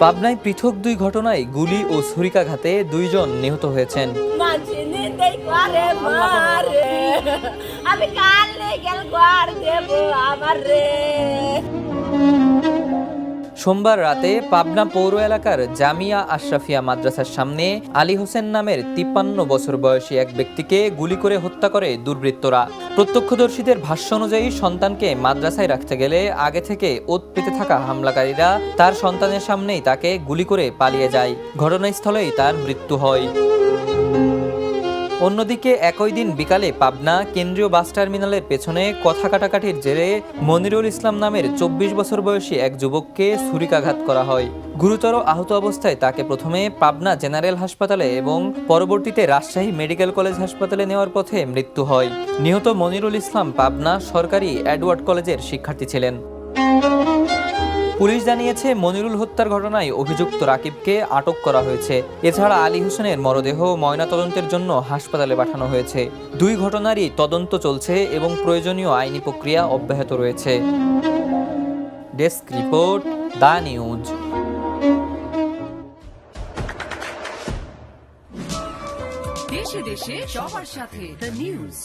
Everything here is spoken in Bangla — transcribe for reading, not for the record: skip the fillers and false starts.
পাবনায় পৃথক দুই ঘটনায় গুলি ও ছুরিকাঘাতে 2 জন নিহত হয়েছেন। সোমবার রাতে পাবনা পৌর এলাকার জামিয়া আশরাফিয়া মাদ্রাসার সামনে আলী হোসেন নামের 53 বছর বয়সী এক ব্যক্তিকে গুলি করে হত্যা করে দুর্বৃত্তরা। প্রত্যক্ষদর্শীদের ভাষ্য অনুযায়ী সন্তানকে মাদ্রাসায় রাখতে গেলে আগে থেকে ওত পেতে থাকা হামলাকারীরা তার সন্তানের সামনেই তাকে গুলি করে পালিয়ে যায়। ঘটনাস্থলেই তার মৃত্যু হয়। অন্যদিকে একই দিন বিকালে পাবনা কেন্দ্রীয় বাস টার্মিনালের পেছনে কথা কাটাকাটির জেরে মনিরুল ইসলাম নামের 24 বছর বয়সী এক যুবককে ছুরিকাঘাত করা হয়। গুরুতর আহত অবস্থায় তাকে প্রথমে পাবনা জেনারেল হাসপাতালে এবং পরবর্তীতে রাজশাহী মেডিকেল কলেজ হাসপাতালে নেওয়ার পথে মৃত্যু হয়। নিহত মনিরুল ইসলাম পাবনা সরকারি এডওয়ার্ড কলেজের শিক্ষার্থী ছিলেন। পুলিশ জানিয়েছে মনিরুল হত্যার ঘটনায় অভিযুক্ত রাকিবকে আটক করা হয়েছে। এছাড়া আলী হোসেনের মরদেহ ময়নাতদন্তের জন্য হাসপাতালে পাঠানো হয়েছে। 2 ঘটনারই তদন্ত চলছে এবং প্রয়োজনীয় আইনি প্রক্রিয়া অব্যাহত রয়েছে। Desk report, the news. দেশে দেশে সবার সাথে দ্য নিউজ।